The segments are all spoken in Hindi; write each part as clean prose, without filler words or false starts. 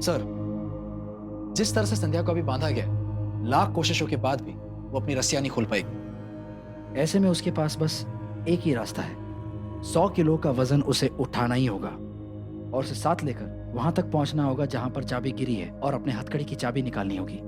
सर, जिस तरह से संध्या को अभी बांधा गया, लाख कोशिशों के बाद भी वो अपनी रस्सियां नहीं खोल पाएगी। ऐसे में उसके पास बस एक ही रास्ता है। 100 किलो का वजन उसे उठाना ही होगा और उसे साथ लेकर वहां तक पहुंचना होगा जहां पर चाबी गिरी है और अपने हथकड़ी की चाबी निकालनी होगी।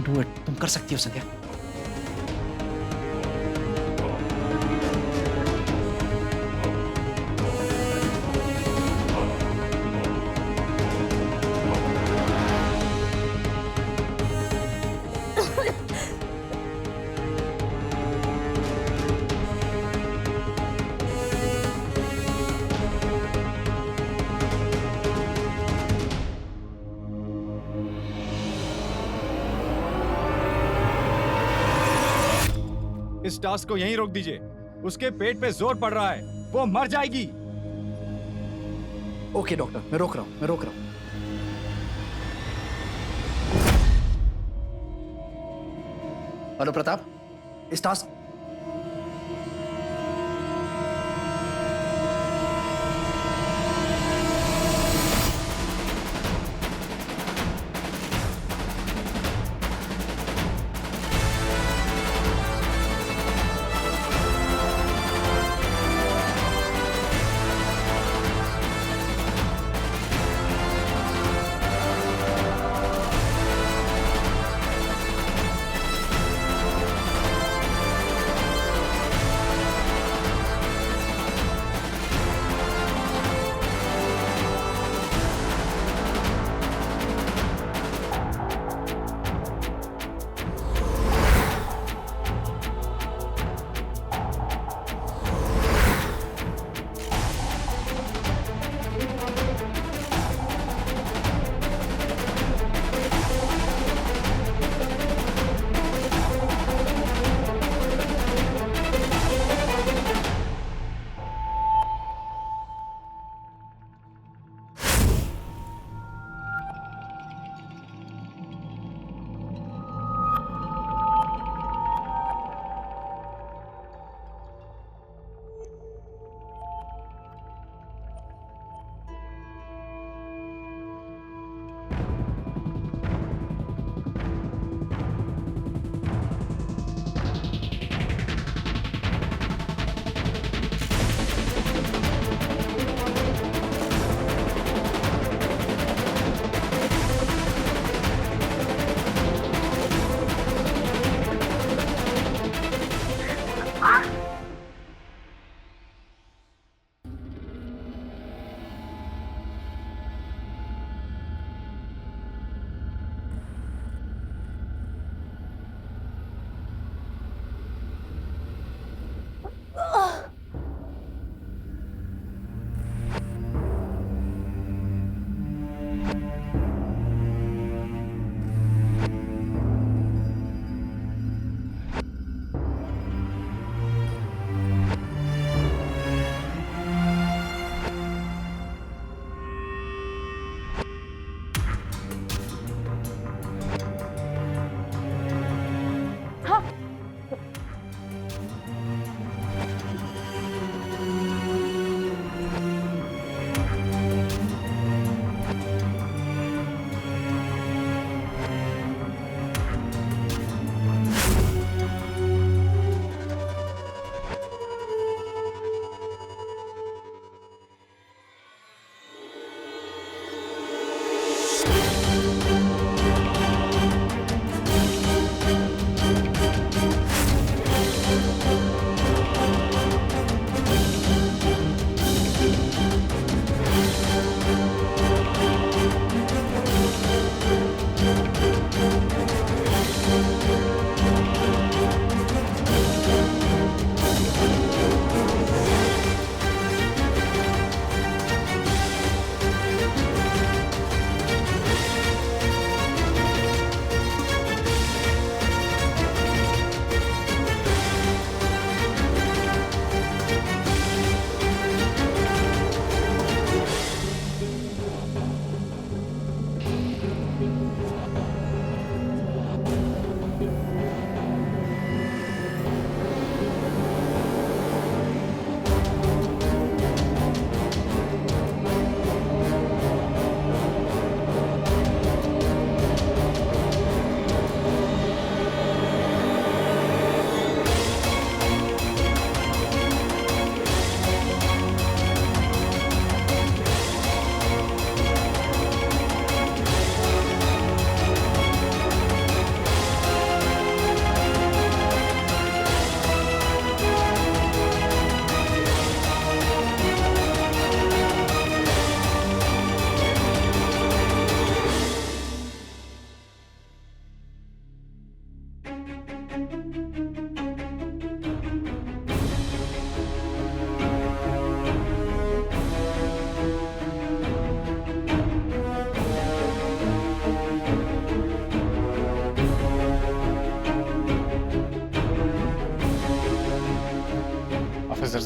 डू इट, तुम कर सकती हो संध्या। इस टास्क को यहीं रोक दीजिए। उसके पेट पे जोर पड़ रहा है, वो मर जाएगी। ओके डॉक्टर, मैं रोक रहा हूं, मैं रोक रहा हूं। हेलो प्रताप, इस task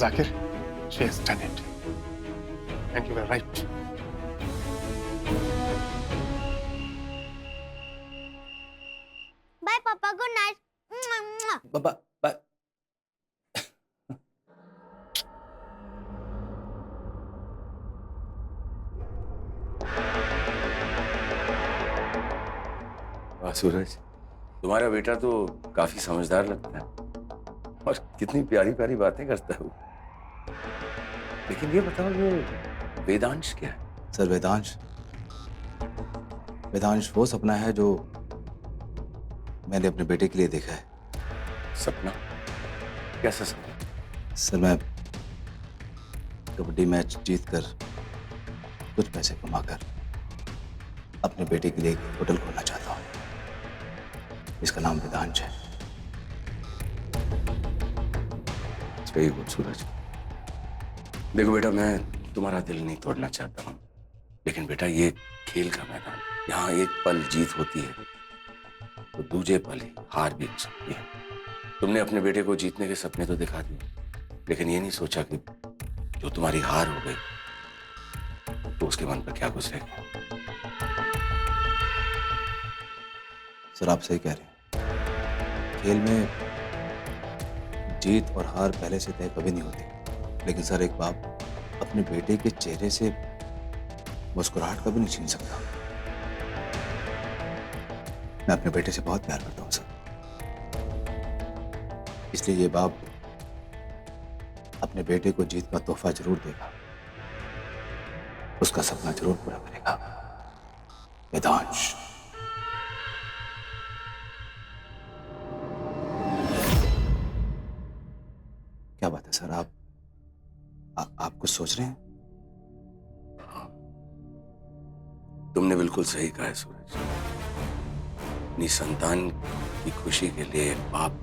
Zakir, she has done it. And you were right. Bye, Papa. Good night. Mwah, mwah. Baba bye. वाह सूरज, तुम्हारा बेटा तो काफी समझदार लगता है और कितनी प्यारी प्यारी बातें करता है वो। लेकिन ये बताओ, वो वेदांश क्या है? सर वेदांश वो सपना है जो मैंने अपने बेटे के लिए देखा है। सपना? कैसा सपना? सर मैं कबड्डी मैच जीतकर कुछ पैसे कमाकर अपने बेटे के लिए एक होटल खोलना चाहता हूँ। इसका नाम वेदांश है। सही गुड सूरज। देखो बेटा, मैं तुम्हारा दिल नहीं तोड़ना चाहता हूँ, लेकिन बेटा ये खेल का मैदान, यहाँ एक पल जीत होती है तो दूजे पल ही हार भी हो सकती है। तुमने अपने बेटे को जीतने के सपने तो दिखा दिए, लेकिन ये नहीं सोचा कि जो तुम्हारी हार हो गई तो उसके मन पर क्या गुजरेगा। सर आप सही कह रहे हैं। खेल में जीत और हार पहले से तय कभी नहीं होती, लेकिन सर एक बाप अपने बेटे के चेहरे से मुस्कुराहट कभी नहीं छीन सकता। मैं अपने बेटे से बहुत प्यार करता हूं सर, इसलिए ये बाप अपने बेटे को जीत का तोहफा जरूर देगा, उसका सपना जरूर पूरा करेगा। वेदांश। क्या बात है सर, आप कुछ सोच रहे हैं? तुमने बिल्कुल सही कहा है सूरज। अपनी संतान की खुशी के लिए बाप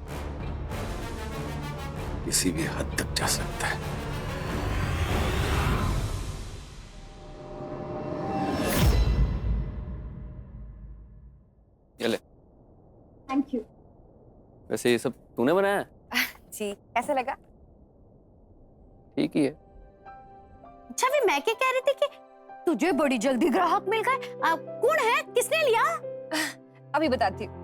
किसी भी हद तक जा सकता है। ये ले। Thank you. वैसे ये सब तूने बनाया है? जी, कैसा लगा? ठीक ही है। अच्छा, भी मैं क्या कह रही थी कि तुझे बड़ी जल्दी ग्राहक मिल गए। कौन है, किसने लिया? अभी बताती हूँ।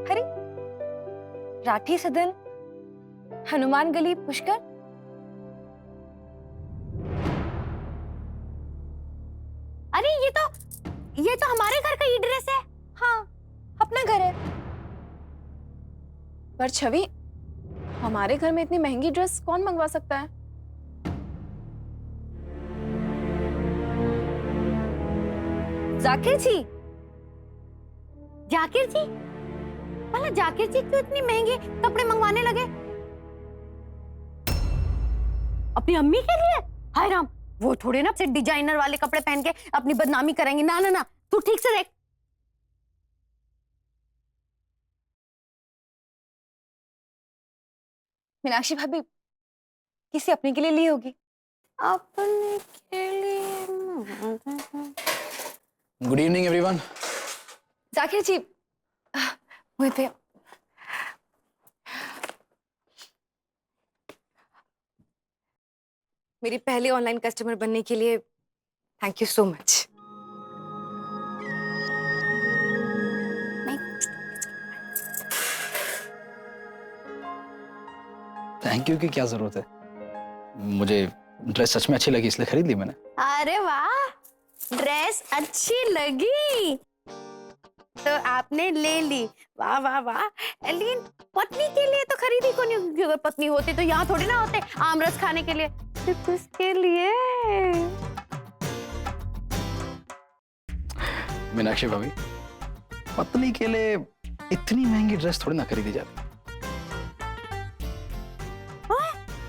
अरे, राठी सदन, हनुमान गली, पुष्कर। अरे ये तो हमारे घर का ही ड्रेस है। हाँ, अपना घर है। पर छवि, हमारे घर में इतनी महंगी ड्रेस कौन मंगवा सकता है? जाकिर जी भला जाकिर जी क्यों इतनी महंगे कपड़े मंगवाने लगे? अपनी अम्मी के लिए? हाय राम, वो थोड़े ना सिर्फ डिजाइनर वाले कपड़े पहन के अपनी बदनामी करेंगे। ना ना ना, तू ठीक से देख। मीनाक्षी भाभी किसी अपने के लिए ली होगी। अपने के लिए। Good evening everyone. Zakir ji, वहीं पे मेरी पहली ऑनलाइन कस्टमर बनने के लिए thank you so much. Thank you की क्या जरूरत है, मुझे ड्रेस सच में अच्छी लगी इसलिए खरीद ली मैंने। अरे वाह, ड्रेस अच्छी लगी तो आपने ले ली। वाह वाह वाह। लेकिन पत्नी के लिए तो खरीदी को नहीं, क्योंकि अगर पत्नी होती तो यहाँ थोड़ी ना होते आमरस खाने के लिए। सिर्फ उसके लिए। मीनाक्षी भाभी, पत्नी के लिए इतनी महंगी ड्रेस थोड़ी ना खरीदी जाती।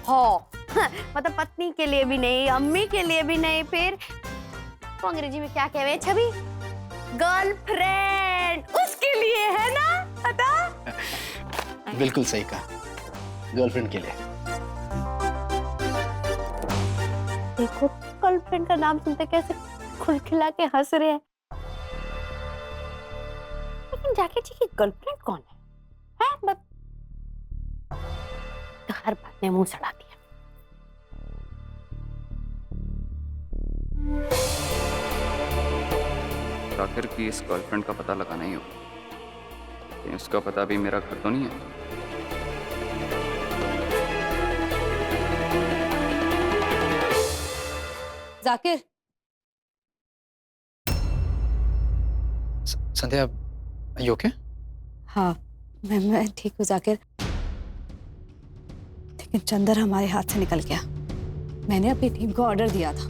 हाँ, मतलब पत्नी के लिए भी नहीं, अम्मी के लिए भी नहीं, फिर तो अंग्रेजी में क्या कहते हैं छवि? गर्लफ्रेंड, उसके लिए है ना? पता? बिल्कुल सही कहा, गर्लफ्रेंड के लिए। देखो गर्लफ्रेंड का नाम सुनते कैसे खुलखिला के हंस रहे हैं। लेकिन जाकिर जी की गर्लफ्रेंड कौन है? हर बात में मुंह सड़ा दिया। जाकिर की इस गर्लफ्रेंड का पता लगाना ही होगा। कहीं उसका पता भी मेरा घर तो नहीं है। जाकिर, संध्या, यू ओके? हाँ मैं ठीक हूँ जाकिर, लेकिन चंदर हमारे हाथ से निकल गया। मैंने अपनी टीम को ऑर्डर दिया था,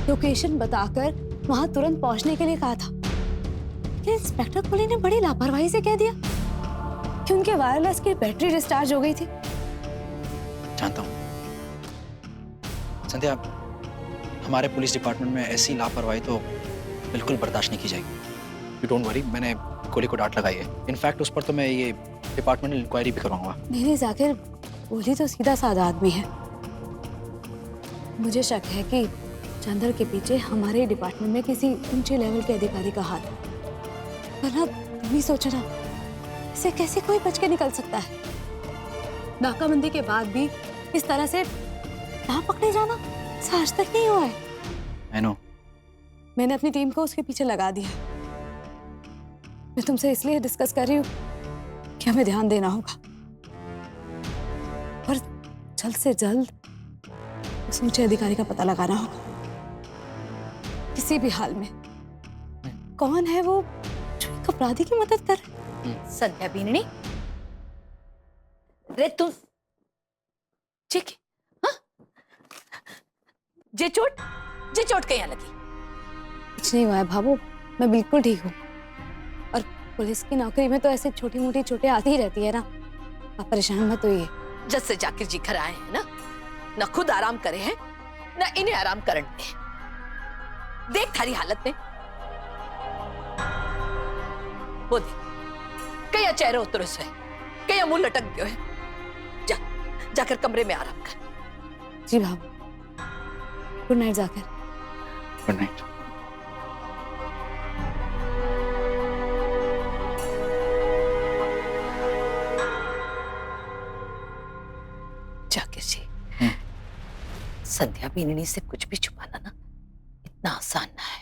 लोकेशन बताकर वहां तुरंत पहुंचने के लिए कहा था, लेकिन इंस्पेक्टर पुलिस ने बड़ी लापरवाही से कह दिया कि उनके वायरलेस की बैटरी डिस्चार्ज हो गई थी। जानता हूँ संध्या, हमारे पुलिस डिपार्टमेंट में ऐसी लापरवाही तो बिल्कुल बर्दाश्त नहीं की जाएगी। यू डोंट वरी, मैंने कोहली को डांट लगाई है। इनफैक्ट उस पर तो मैं ये डिपार्टमेंटल इंक्वायरी भी करवाऊंगा। नहीं जाकिर, कोहली तो सीधा साधा आदमी है। मुझे शक है कि चंदर के पीछे हमारे डिपार्टमेंट में किसी ऊंचे लेवल के अधिकारी का हाथ है। वरना तुम ही सोचो ना, इसे कैसे कोई बच के निकल सकता है? नाकाबंदी के बाद भी इस तरह से ना पकड़े जाना आज तक नहीं हुआ है। I know। मैंने अपनी टीम को उसके पीछे लगा दिया। मैं तुमसे इसलिए डिस्कस कर रही हूँ कि हमें ध्यान देना होगा और जल्द से जल्द उस ऊंचे अधिकारी का पता लगाना होगा, किसी भी हाल में। कौन है वो जो एक अपराधी की मदद कर? संध्या बीननी, रे तुम ठीक है? हाँ? जे चोट कहीं लगी? कुछ नहीं हुआ है भाभू, मैं बिल्कुल ठीक हूँ। और पुलिस की नौकरी में तो ऐसे छोटी मोटी चोटें आती ही रहती है ना, आप परेशान मत होइए। जब से जाकिर जी घर आए हैं ना, न खुद आराम करे हैं न इन्हें आराम करने हैं। देख थारी हालत में, वो देख कई चेहरे उतर से, कई मुंह लटक गयो है। जाकर कमरे में आराम कर। जी भाभू, good night Zakir. Good night. Zakir ji, Sandhya बीननी से कुछ भी छुपाना ना इतना आसान ना है।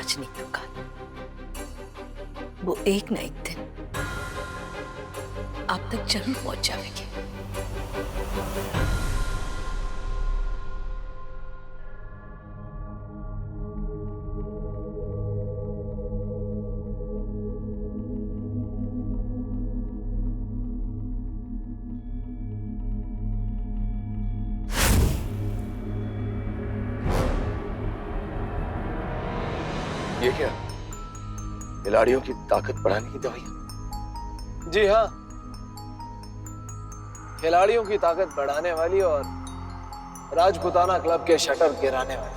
आज नहीं तो कल वो एक ना एक दिन आप तक जरूर पहुंच जाएगी। ये क्या? खिलाड़ियों की ताकत बढ़ाने की दवाई? जी हाँ, खिलाड़ियों की ताकत बढ़ाने वाली और राजपुताना क्लब के शटर गिराने वाली।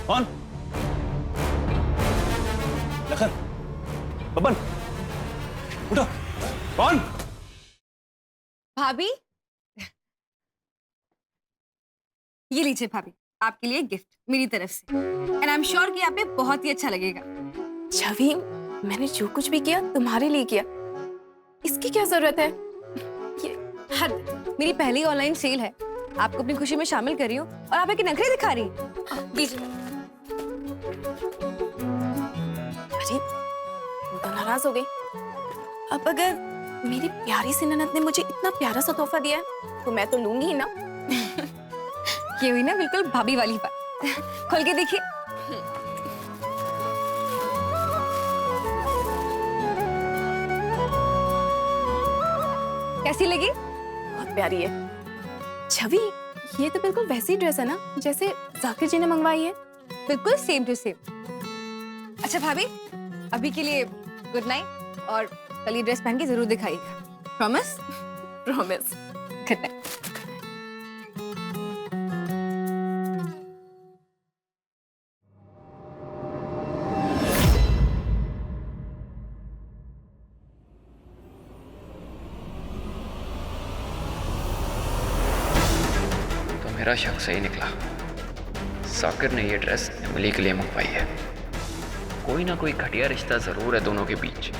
कौन? लखन, बब्बन, उठो। कौन? भाभी, ये लीजिए भाभी, आपके लिए गिफ्ट मेरी तरफ से। एंड आई एम श्योर कि आप पे बहुत ही अच्छा लगेगा। छवि, मैंने जो कुछ भी किया तुम्हारे लिए किया, इसकी क्या जरूरत है? ये मेरी पहली ऑनलाइन सेल है, आपको अपनी खुशी में शामिल कर रही हूँ और आप एक नखरे दिखा रही हैं। दीजिए। अरे, वो तो नाराज हो गई। अब अगर मेरी प्यारी सी ननद ने मुझे इतना प्यारा सा तोहफा दिया है तो मैं तो लूंगी ही ना। ये हुई ना बिल्कुल भाभी वाली बात। खोल के देखिए। कैसी लगी? बहुत प्यारी है। छवि, ये तो बिल्कुल वैसी ड्रेस है ना जैसे जाकिर जी ने मंगवाई है, बिल्कुल सेम टू सेम। अच्छा भाभी, अभी के लिए गुड नाइट, और कल ये ड्रेस पहन के जरूर दिखाइएगा। प्रॉमिस? प्रॉमिस। Good night. मेरा शक सही निकला। साकिर ने ये ड्रेस इमली के लिए मंगवाई है। कोई ना कोई घटिया रिश्ता जरूर है दोनों के बीच।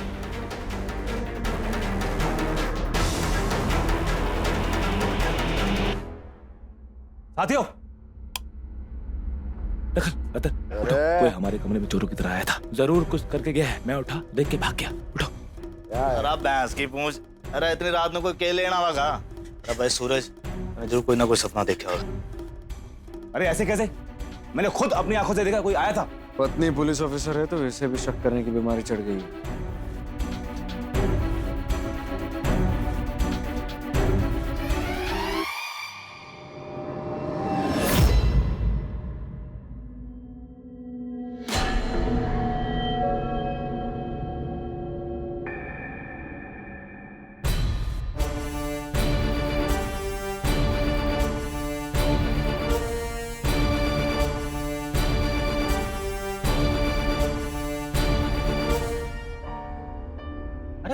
साथियों, कोई हमारे कमरे में चोरों की तरह आया था। जरूर कुछ करके गया है। मैं उठा, देख के भाग गया। उठो। अरे भैंस की पूंछ, अरे इतनी रात में कोई के लेना होगा? अरे भाई सूरज, मैंने जरूर कोई ना कोई सपना देखा होगा। अरे ऐसे कैसे? मैंने खुद अपनी आंखों से देखा, कोई आया था। पत्नी पुलिस ऑफिसर है तो वैसे भी शक करने की बीमारी चढ़ गई है।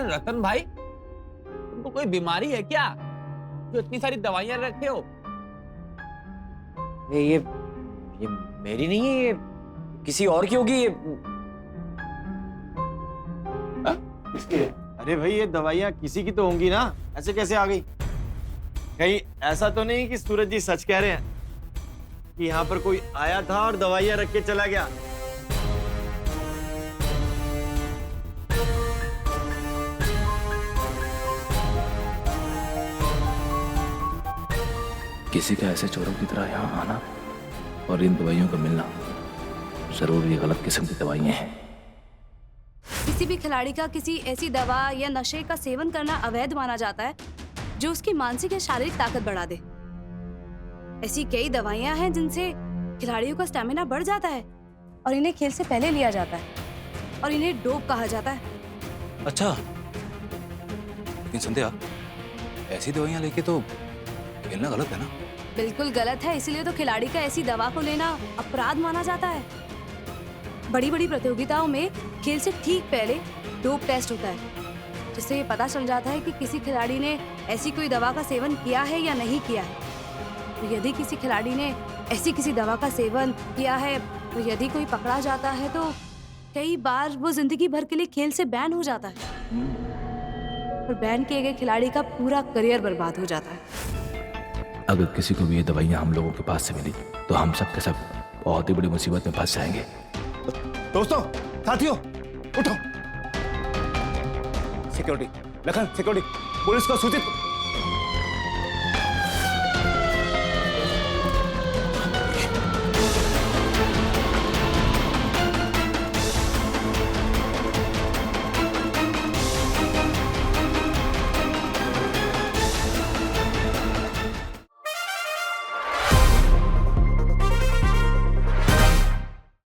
रतन भाई, तुमको कोई बीमारी है क्या जो इतनी सारी दवाइयां रखे हो? ये मेरी नहीं है, ये किसी और की होगी। ये किसकी है? अरे भाई, ये दवाइयां किसी की तो होंगी ना, ऐसे कैसे आ गई? कहीं ऐसा तो नहीं कि सूरज जी सच कह रहे हैं कि यहाँ पर कोई आया था और दवाइयां रख के चला गया? किसी का ऐसे चोरों की तरह यहाँ आना और इन दवाइयों का मिलना, जरूर ये गलत किस्म की दवाइयाँ हैं। किसी भी खिलाड़ी का किसी ऐसी दवा या नशे का सेवन करना अवैध माना जाता है जो उसकी मानसिक या शारीरिक ताकत बढ़ा दे। ऐसी कई दवाइयाँ हैं जिनसे खिलाड़ियों का स्टैमिना बढ़ जाता है और इन्हें खेल से पहले लिया जाता है और इन्हें डोप कहा जाता है। अच्छा, लेकिन संध्या, ऐसी दवाइयाँ लेके तो खेलना गलत है ना? बिल्कुल गलत है, इसीलिए तो खिलाड़ी का ऐसी दवा को लेना अपराध माना जाता है। बड़ी बड़ी प्रतियोगिताओं में खेल से ठीक पहले डोप टेस्ट होता है, जिससे ये पता चल जाता है कि किसी खिलाड़ी ने ऐसी कोई दवा का सेवन किया है या नहीं किया है। तो यदि किसी खिलाड़ी ने ऐसी किसी दवा का सेवन किया है, तो यदि कोई पकड़ा जाता है तो कई बार वो जिंदगी भर के लिए खेल से बैन हो जाता है और बैन किए गए खिलाड़ी का पूरा करियर बर्बाद हो जाता है। अगर किसी को भी ये दवाइयाँ हम लोगों के पास से मिली तो हम सब के सब बहुत ही बड़ी मुसीबत में फंस जाएंगे। दोस्तों, साथियों, उठो। सिक्योरिटी, लखन, सिक्योरिटी, पुलिस को सूचित